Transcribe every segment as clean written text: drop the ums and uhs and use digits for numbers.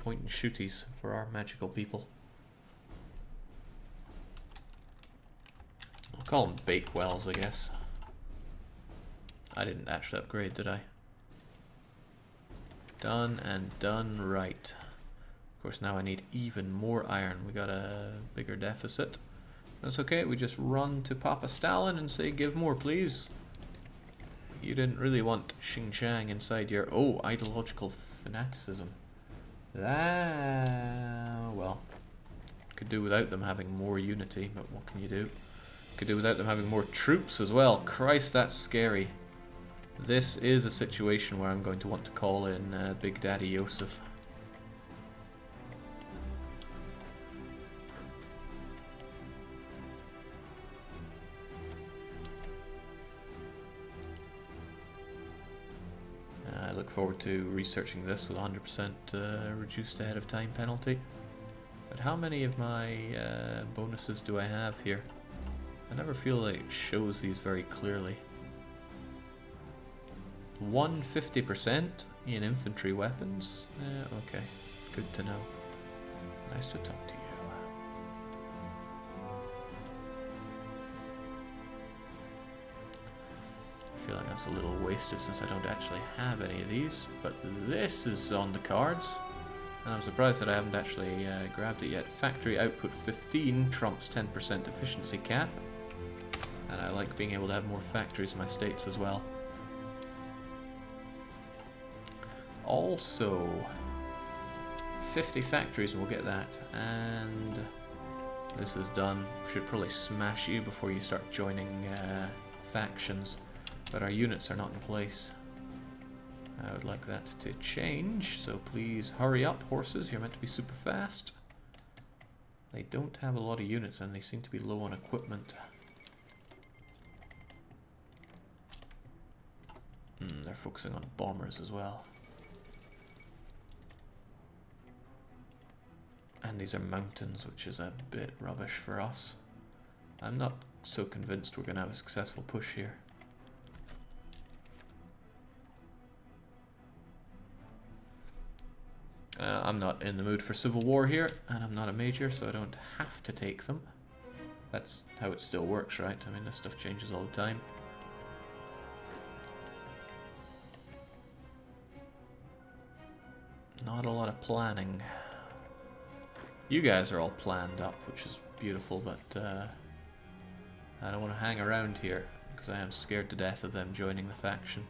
point and shooties for our magical people. I'll call them Bakewells, I guess. I didn't actually upgrade, did I? Done and done right. Of course, now I need even more iron. We got a bigger deficit. That's okay, we just run to Papa Stalin and say, give more, please. You didn't really want Xinjiang inside your... Oh, ideological fanaticism. Well, could do without them having more unity, but what can you do? Could do without them having more troops as well. Christ, that's scary. This is a situation where I'm going to want to call in Big Daddy Yosef. I look forward to researching this with 100% reduced ahead of time penalty. But how many of my bonuses do I have here? I never feel like it shows these very clearly. 150% in infantry weapons? Okay, good to know. Nice to talk to you. I feel like that's a little wasted since I don't actually have any of these, but this is on the cards. And I'm surprised that I haven't actually grabbed it yet. Factory output 15 trumps 10% efficiency cap. And I like being able to have more factories in my states as well. Also, 50 factories and we'll get that. And this is done. Should probably smash you before you start joining factions. But our units are not in place. I would like that to change, so please hurry up, horses. You're meant to be super fast. They don't have a lot of units and they seem to be low on equipment. They're focusing on bombers as well. And these are mountains, which is a bit rubbish for us. I'm not so convinced we're going to have a successful push here. I'm not in the mood for civil war here, and I'm not a major, so I don't have to take them. That's how it still works, right? I mean, this stuff changes all the time. Not a lot of planning. You guys are all planned up, which is beautiful, but I don't want to hang around here, because I am scared to death of them joining the faction,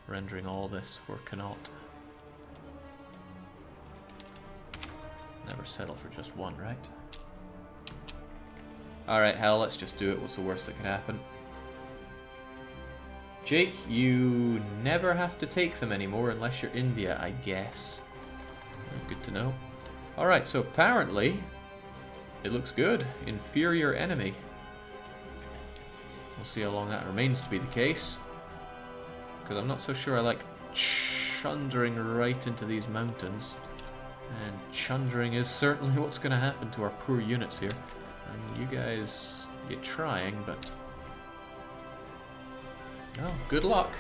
rendering all this for Connaught. Never settle for just one, right? Alright, hell, let's just do it. What's the worst that could happen? Jake, you never have to take them anymore unless you're India, I guess. Good to know. Alright, so apparently it looks good. Inferior enemy. We'll see how long that remains to be the case. Because I'm not so sure I like chundering right into these mountains. And chundering is certainly what's going to happen to our poor units here. And you guys, you're trying, but... Oh, good luck.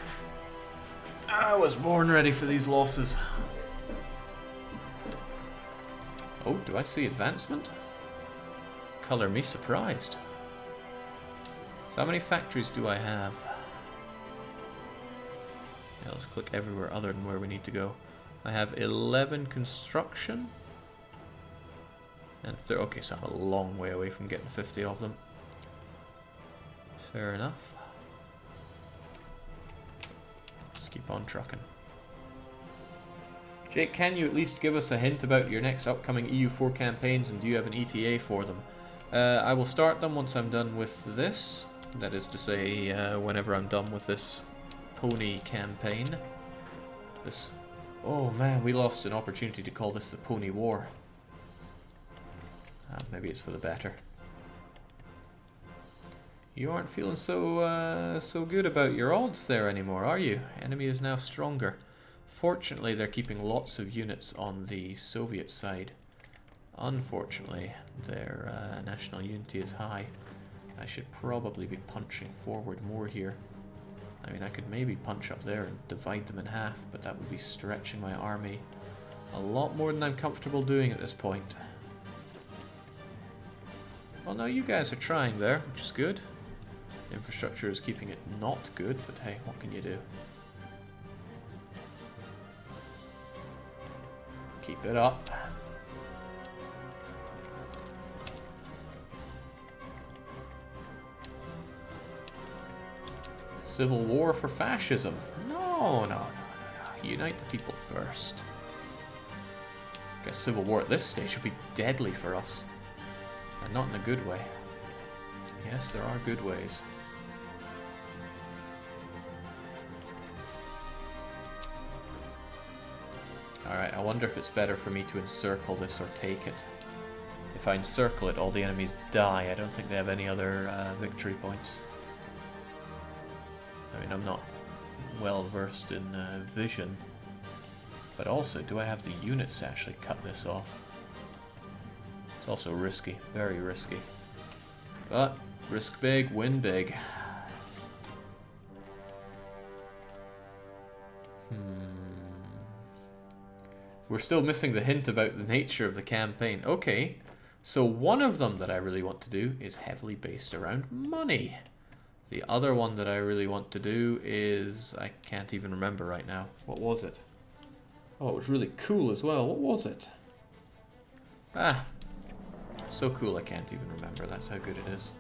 I was born ready for these losses. Oh, do I see advancement? Color me surprised. So how many factories do I have? Yeah, let's click everywhere other than where we need to go. I have 11 construction. And okay, so I'm a long way away from getting 50 of them. Fair enough. Just keep on trucking. Jake, can you at least give us a hint about your next upcoming EU4 campaigns, and do you have an ETA for them? I will start them once I'm done with this. That is to say, whenever I'm done with this pony campaign. This... Oh man, we lost an opportunity to call this the Pony War. Maybe it's for the better. You aren't feeling so good about your odds there anymore, are you? Enemy is now stronger. Fortunately, they're keeping lots of units on the Soviet side. Unfortunately, their national unity is high. I should probably be punching forward more here. I mean, I could maybe punch up there and divide them in half, but that would be stretching my army A lot more than I'm comfortable doing at this point. Well, no, you guys are trying there, which is good. Infrastructure is keeping it not good, but hey, what can you do? Keep it up. Civil war for fascism. No, no, no, no, no. Unite the people first. Guess civil war at this stage would be deadly for us. And not in a good way. Yes, there are good ways. Alright, I wonder if it's better for me to encircle this or take it. If I encircle it, all the enemies die. I don't think they have any other victory points. I mean, I'm not well versed in vision. But also, do I have the units to actually cut this off? It's also risky, very risky. But, risk big, win big. We're still missing the hint about the nature of the campaign. Okay, so one of them that I really want to do is heavily based around money. The other one that I really want to do is... I can't even remember right now. What was it? Oh, it was really cool as well. What was it? Ah, so cool I can't even remember. That's how good it is.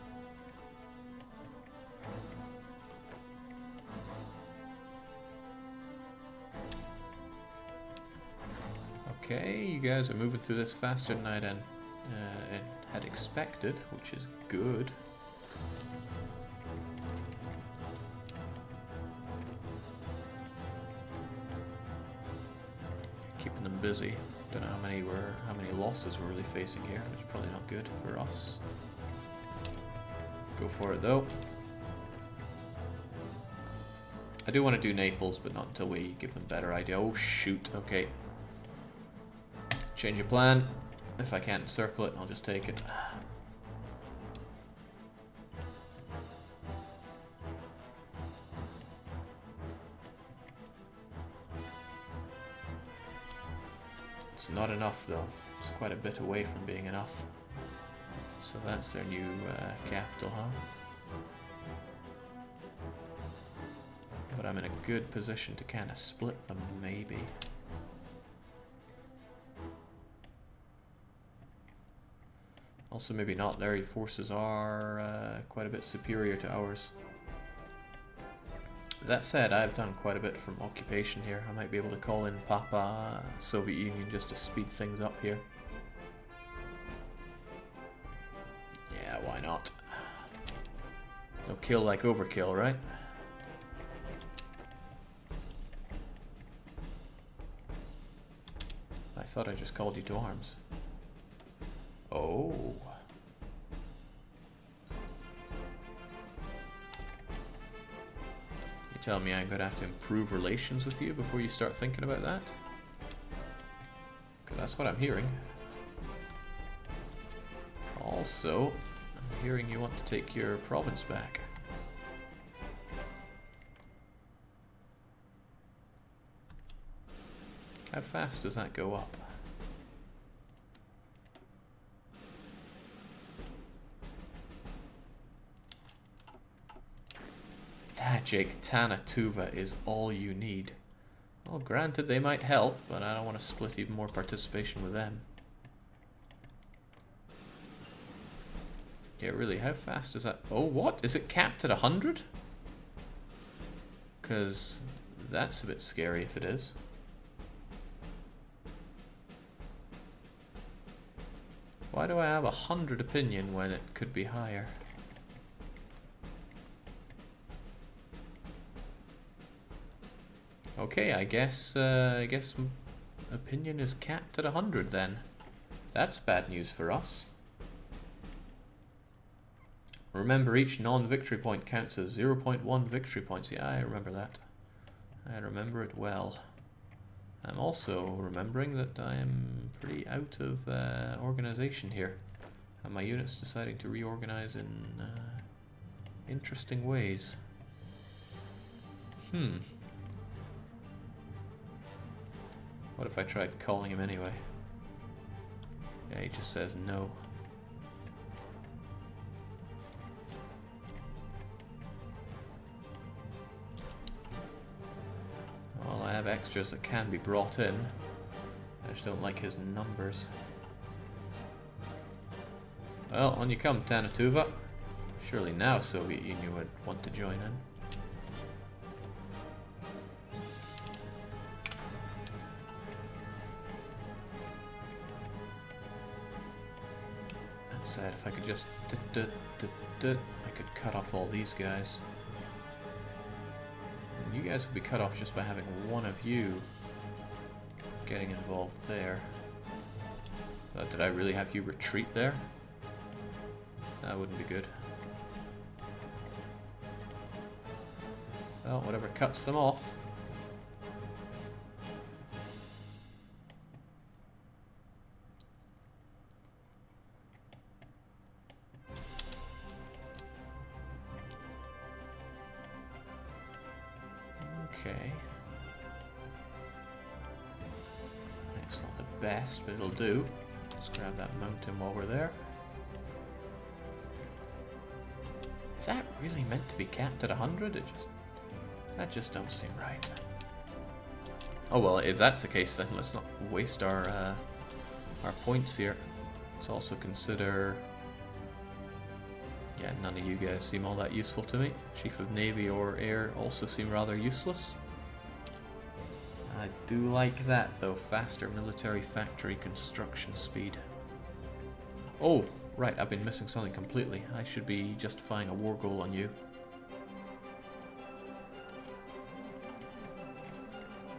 Okay, you guys are moving through this faster than I had expected, which is good. Keeping them busy. Don't know how many losses we're really facing here. It's probably not good for us. Go for it though. I do want to do Naples, but not until we give them a better idea. Oh shoot! Okay. Change of plan. If I can't circle it, I'll just take it. It's not enough though. It's quite a bit away from being enough. So that's their new capital, huh? But I'm in a good position to kind of split them, maybe. Also, maybe not. Their forces are quite a bit superior to ours. That said, I've done quite a bit from occupation here. I might be able to call in Papa Soviet Union just to speed things up here. Yeah, why not? No kill like overkill, right? I thought I just called you to arms. Oh. You tell me I'm going to have to improve relations with you before you start thinking about that? Because that's what I'm hearing. Also, I'm hearing you want to take your province back. How fast does that go up? Jake, Tana Tuva is all you need. Well, granted they might help, but I don't want to split even more participation with them. Yeah, really, how fast is that? Oh, what? Is it capped at 100? Because that's a bit scary if it is. Why do I have 100 opinion when it could be higher? Okay, I guess opinion is capped at 100 then. That's bad news for us. Remember, each non-victory point counts as 0.1 victory points. Yeah, I remember that. I remember it well. I'm also remembering that I am pretty out of organization here. And my unit's deciding to reorganize in interesting ways. What if I tried calling him anyway? Yeah, he just says no. Well, I have extras that can be brought in. I just don't like his numbers. Well, on you come, Tanatuva. Surely now Soviet Union would want to join in. That said, if I could just... I could cut off all these guys. And you guys would be cut off just by having one of you getting involved there. Did I really have you retreat there? That wouldn't be good. Well, whatever cuts them off. Okay. It's not the best, but it'll do. Let's grab that mountain while we're there. Is that really meant to be capped at 100? That just don't seem right. Oh well, if that's the case, then let's not waste our points here. Let's also consider... Yeah, none of you guys seem all that useful to me. Chief of Navy or Air also seem rather useless. I do like that though, faster military factory construction speed. Oh, right, I've been missing something completely. I should be justifying a war goal on you.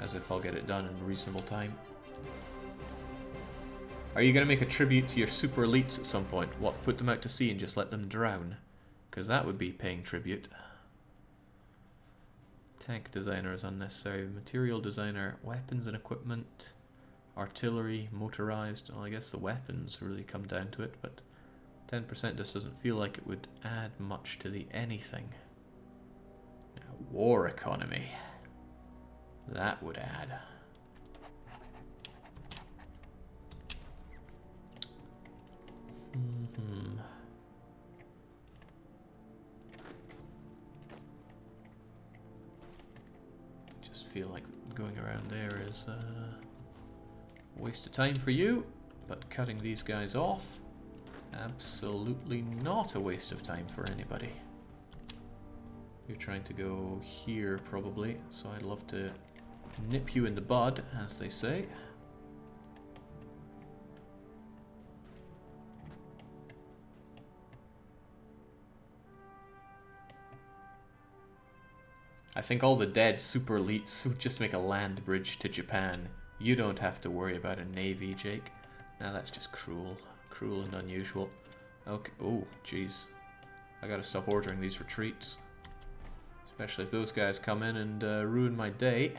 As if I'll get it done in reasonable time. Are you going to make a tribute to your super elites at some point? What, put them out to sea and just let them drown? Because that would be paying tribute. Tank designer is unnecessary. Material designer, weapons and equipment, artillery, motorized. Well, I guess the weapons really come down to it, but 10% just doesn't feel like it would add much to the anything. War economy. That would add. Just feel like going around there is a waste of time for you, but cutting these guys off, absolutely not a waste of time for anybody. You're trying to go here probably, so I'd love to nip you in the bud, as they say. I think all the dead super elites would just make a land bridge to Japan. You don't have to worry about a navy, Jake. Now that's just cruel. Cruel and unusual. Okay. Oh, jeez. I gotta stop ordering these retreats. Especially if those guys come in and ruin my day.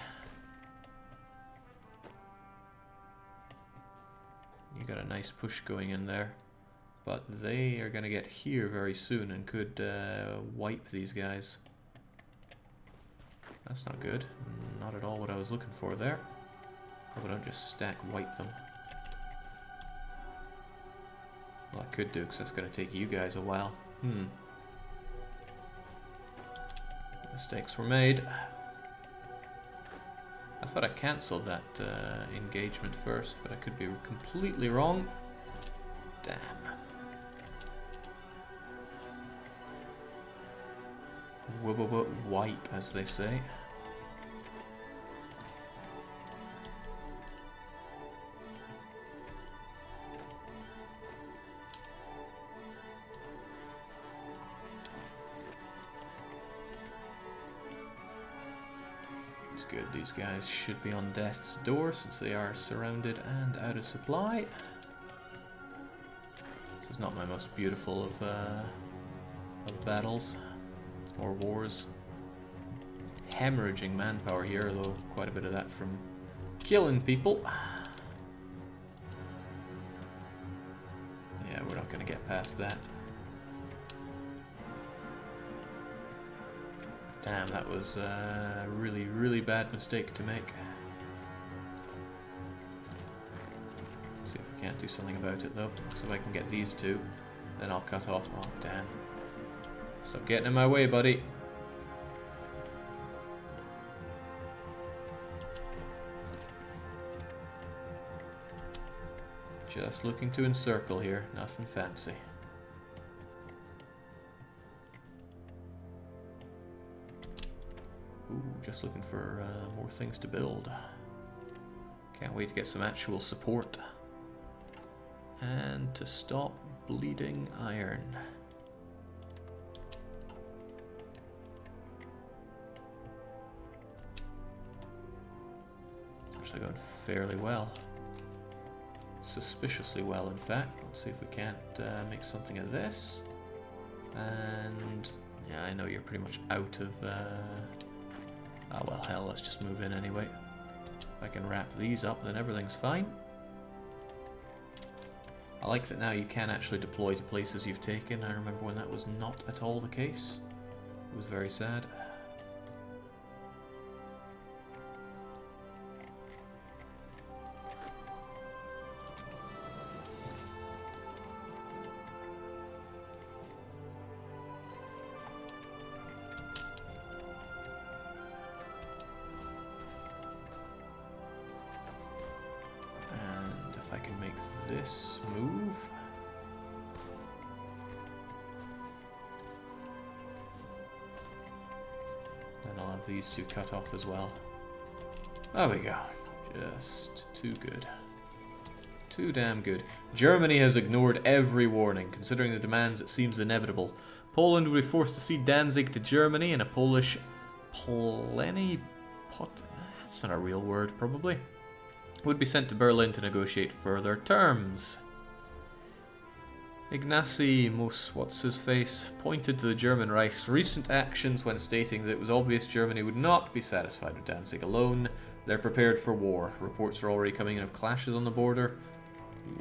You got a nice push going in there. But they are gonna get here very soon and could wipe these guys. That's not good. Not at all what I was looking for there. Hope I don't just stack wipe them. Well, I could do, because that's going to take you guys a while. Mistakes were made. I thought I cancelled that engagement first, but I could be completely wrong. Damn. Wipe, as they say. It's good, these guys should be on death's door since they are surrounded and out of supply. This is not my most beautiful of battles. Or wars. Hemorrhaging manpower here, though quite a bit of that from killing people. Yeah, we're not going to get past that. Damn, that was a really, really bad mistake to make. can't do something about it though. So if I can get these two, then I'll cut off. Oh, damn. Stop getting in my way, buddy. Just looking to encircle here, nothing fancy. Ooh, just looking for more things to build. Can't wait to get some actual support. And to stop bleeding iron. It's actually going fairly well. Suspiciously well, in fact. Let's see if we can't make something of this. And yeah, I know you're pretty much out of oh well, hell, let's just move in anyway. If I can wrap these up, then everything's fine. I like that now you can actually deploy to places you've taken. I remember when that was not at all the case. It was very sad. I can make this move. Then I'll have these two cut off as well. There we go. Just too good. Too damn good. Germany has ignored every warning. Considering the demands, it seems inevitable. Poland will be forced to cede Danzig to Germany in a Polish plenipot. That's not a real word, probably. Would be sent to Berlin to negotiate further terms. Ignacy What's-His-Face pointed to the German Reich's recent actions when stating that it was obvious Germany would not be satisfied with Danzig alone. They're prepared for war. Reports are already coming in of clashes on the border.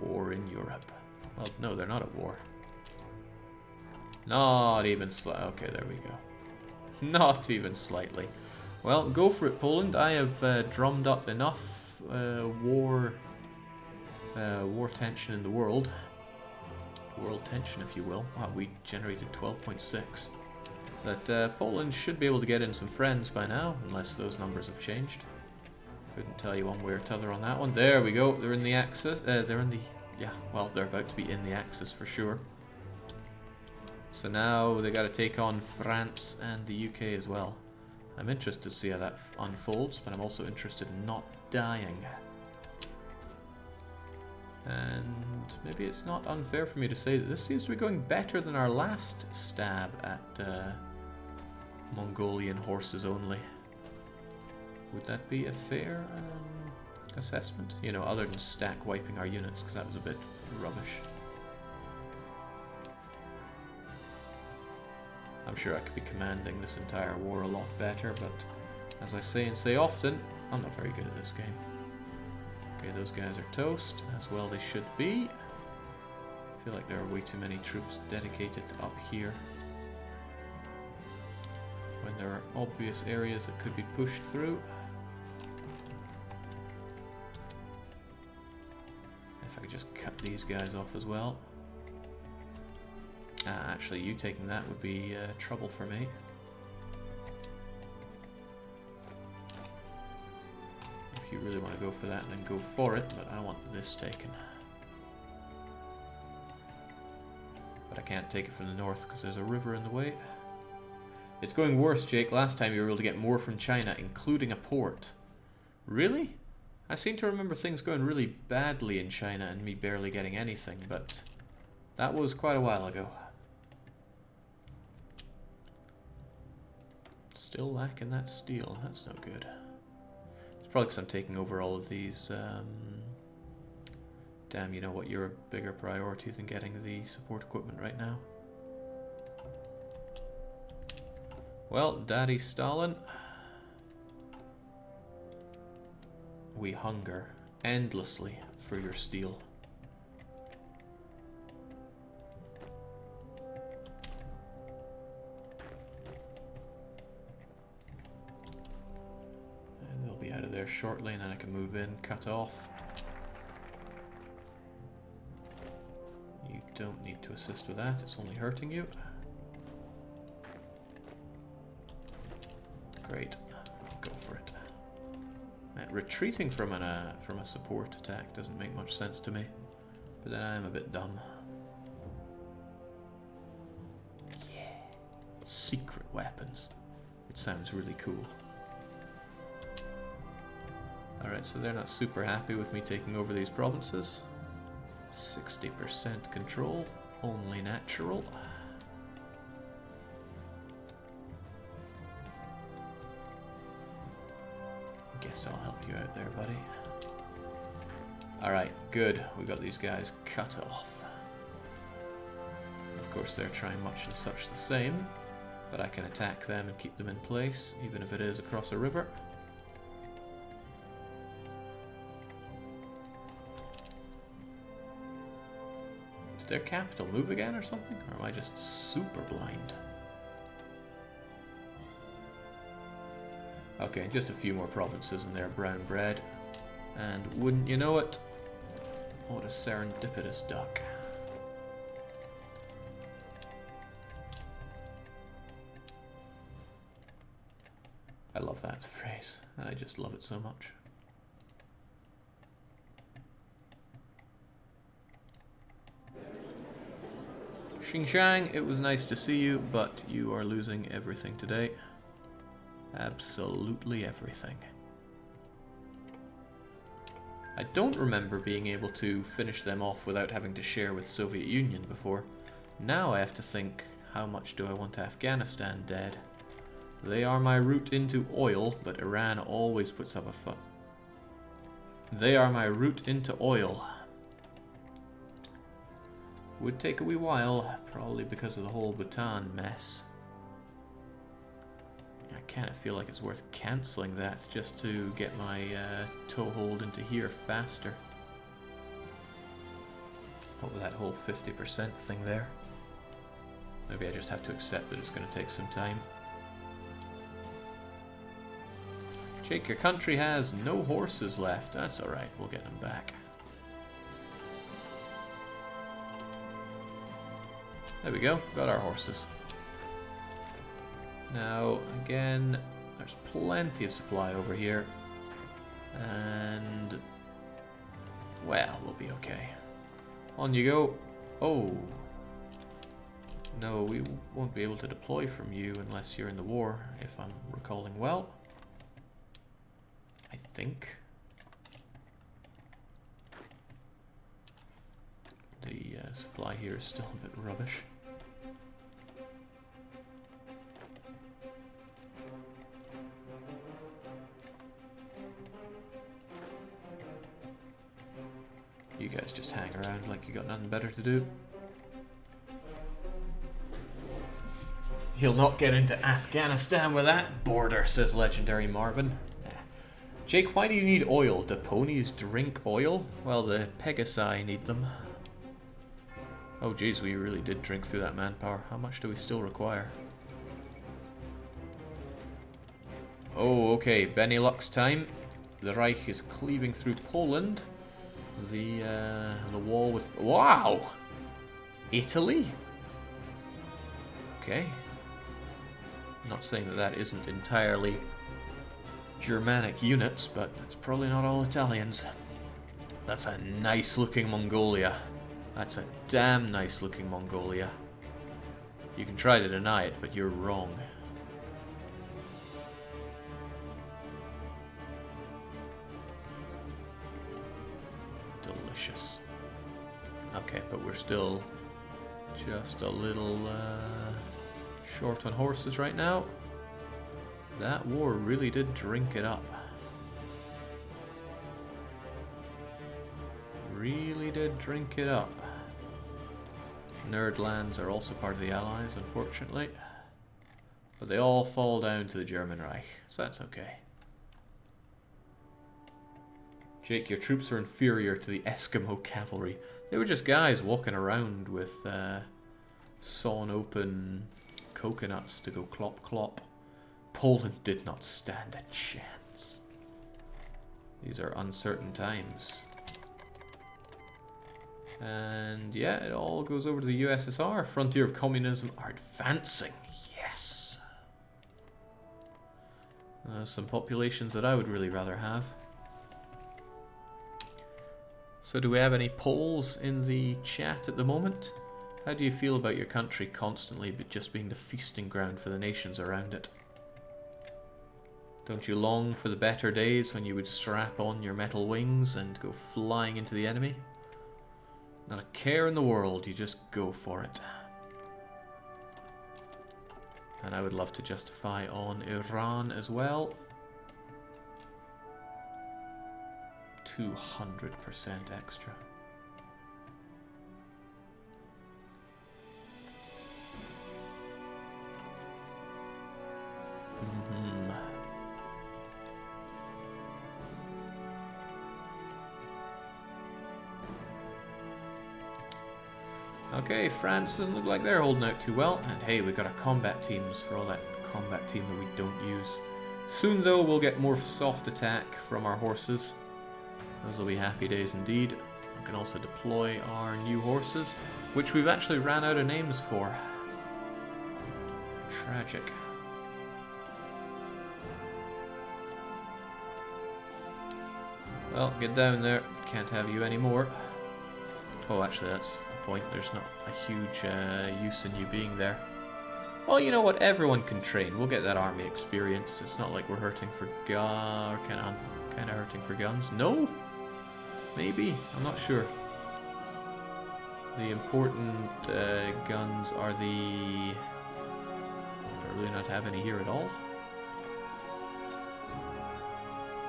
War in Europe. Well, no, they're not at war. Not even slightly. Okay, there we go. Not even slightly. Well, go for it, Poland. I have drummed up enough war tension in the world. World tension, if you will. Wow, we generated 12.6. But Poland should be able to get in some friends by now, unless those numbers have changed. Couldn't tell you one way or t'other on that one. There we go. They're in the Axis. They're in the... Yeah, well, they're about to be in the Axis for sure. So now they got to take on France and the UK as well. I'm interested to see how that unfolds, but I'm also interested in not dying. And maybe it's not unfair for me to say that this seems to be going better than our last stab at Mongolian horses only. Would that be a fair assessment? You know, other than stack wiping our units, because that was a bit rubbish. I'm sure I could be commanding this entire war a lot better, but as I say and say often, I'm not very good at this game. Okay, those guys are toast, as well they should be. I feel like there are way too many troops dedicated to up here, when there are obvious areas that could be pushed through. If I could just cut these guys off as well. Actually, you taking that would be trouble for me. If you really want to go for that, then go for it, but I want this taken. But I can't take it from the north because there's a river in the way. It's going worse, Jake. Last time you were able to get more from China, including a port. Really? I seem to remember things going really badly in China and me barely getting anything, but that was quite a while ago. Still lacking that steel. That's no good. It's probably because I'm taking over all of these. Damn, you know what? You're a bigger priority than getting the support equipment right now. Well, Daddy Stalin. We hunger endlessly for your steel. They'll be out of there shortly, and then I can move in, cut off. don't need to assist with that, it's only hurting you. Great, go for it. Retreating from a support attack doesn't make much sense to me, but then I'm a bit dumb. Yeah, secret weapons. It sounds really cool. Alright, so they're not super happy with me taking over these provinces. 60% control, only natural. Guess I'll help you out there, buddy. Alright, good. We got these guys cut off. Of course, they're trying much and such the same, but I can attack them and keep them in place, even if it is across a river. Did their capital move again or something? Or am I just super blind? Okay, just a few more provinces and they're brown bread. And wouldn't you know it, what a serendipitous duck. I love that phrase. I just love it so much. Xinjiang, it was nice to see you, but you are losing everything today. Absolutely everything. I don't remember being able to finish them off without having to share with Soviet Union before. Now I have to think, how much do I want Afghanistan dead? They are my route into oil, but Iran always puts up a fight. They are my route into oil. Would take a wee while, probably because of the whole Bhutan mess. I kind of feel like it's worth cancelling that just to get my toehold into here faster. What was that whole 50% thing there? Maybe I just have to accept that it's going to take some time. Jake, your country has no horses left. That's alright, we'll get them back. There we go, got our horses. Now, again, there's plenty of supply over here. And, well, we'll be okay. On you go. Oh. No, we won't be able to deploy from you unless you're in the war, if I'm recalling well. I think. The supply here is still a bit rubbish. You guys just hang around like you got nothing better to do. He'll not get into Afghanistan with that border, says legendary Marvin. Jake, why do you need oil? Do ponies drink oil? Well, the Pegasi need them. Oh geez, we really did drink through that manpower. How much do we still require? Oh, okay, Benelux time. The Reich is cleaving through Poland. The wall with... Wow! Italy? Okay. I'm not saying that that isn't entirely Germanic units, but it's probably not all Italians. That's a nice looking Mongolia. That's a damn nice looking Mongolia. You can try to deny it, but you're wrong. Delicious. Okay, but we're still just a little short on horses right now. That war really did drink it up. Really did drink it up. Nerdlands are also part of the Allies, unfortunately. But they all fall down to the German Reich, so that's okay. Jake, your troops are inferior to the Eskimo cavalry. They were just guys walking around with sawn open coconuts to go clop clop. Poland did not stand a chance. These are uncertain times. And And yeah, it all goes over to the USSR. Frontier of communism are advancing. Yes. Some populations that I would really rather have. So do we have any polls in the chat at the moment? How do you feel about your country constantly just being the feasting ground for the nations around it? Don't you long for the better days when you would strap on your metal wings and go flying into the enemy? Not a care in the world, you just go for it. And I would love to justify on Iran as well. 200% extra. Okay, France doesn't look like they're holding out too well. And hey, we got our combat teams for all that combat team that we don't use. Soon though, we'll get more soft attack from our horses. Those will be happy days indeed. We can also deploy our new horses, which we've actually ran out of names for. Tragic. Well, get down there. Can't have you anymore. Oh, actually, that's the point. There's not a huge use in you being there. Well, you know what? Everyone can train. We'll get that army experience. It's not like we're hurting for kind of hurting for guns. No, maybe. I'm not sure. The important guns are the. Do I really not have any here at all?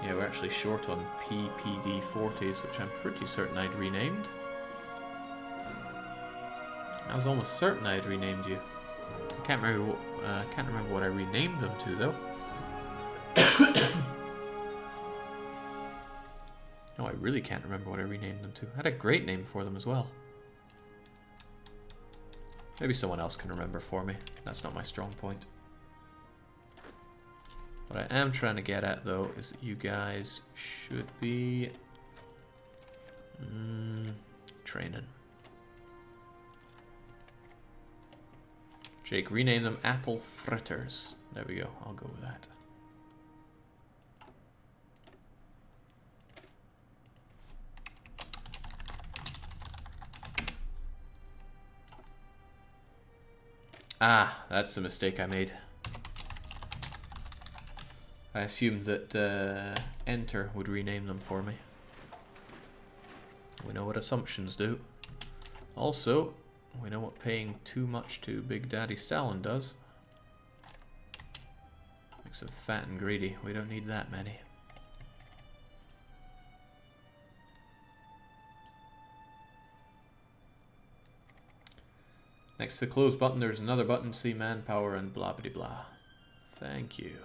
Yeah, we're actually short on PPD 40s, which I'm pretty certain I'd renamed. I was almost certain I had renamed you. I can't remember what I renamed them to though. No, I really can't remember what I renamed them to. I had a great name for them as well. Maybe someone else can remember for me. That's not my strong point. What I am trying to get at though is that you guys should be training. Jake, rename them apple fritters. There we go. I'll go with that. Ah, that's the mistake I made. I assumed that Enter would rename them for me. We know what assumptions do. Also, we know what paying too much to Big Daddy Stalin does. Makes them fat and greedy. We don't need that many. Next to the close button, there's another button, see manpower and blah blah blah. Thank you.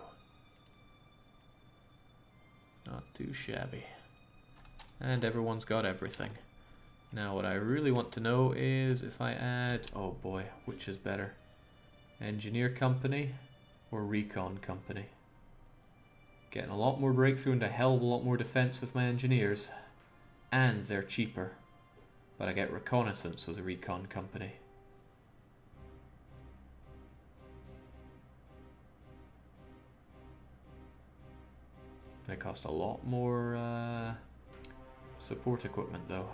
Not too shabby. And everyone's got everything. Now what I really want to know is if I add, oh boy, which is better? Engineer company or recon company? Getting a lot more breakthrough and a hell of a lot more defense with my engineers. And they're cheaper. But I get reconnaissance with a recon company. They cost a lot more support equipment though.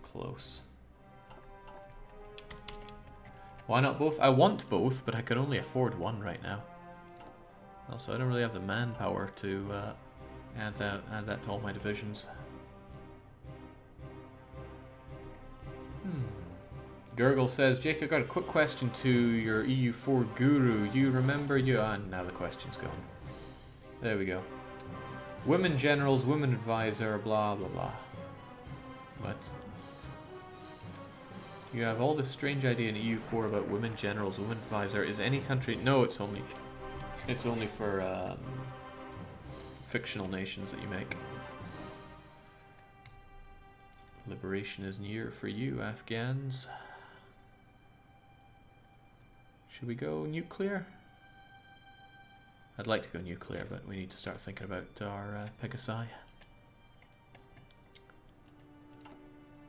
Close. Why not both? I want both, but I can only afford one right now. Also, I don't really have the manpower to add that to all my divisions. Gurgle says, Jake, I got a quick question to your EU4 guru. You remember you... now the question's gone. There we go. Women generals, women advisor, blah, blah, blah. But... you have all this strange idea in EU4 about women generals, women advisor. Is any country... no, it's only for fictional nations that you make. Liberation is near for you, Afghans. Should we go nuclear? I'd like to go nuclear, but we need to start thinking about our Pegasi.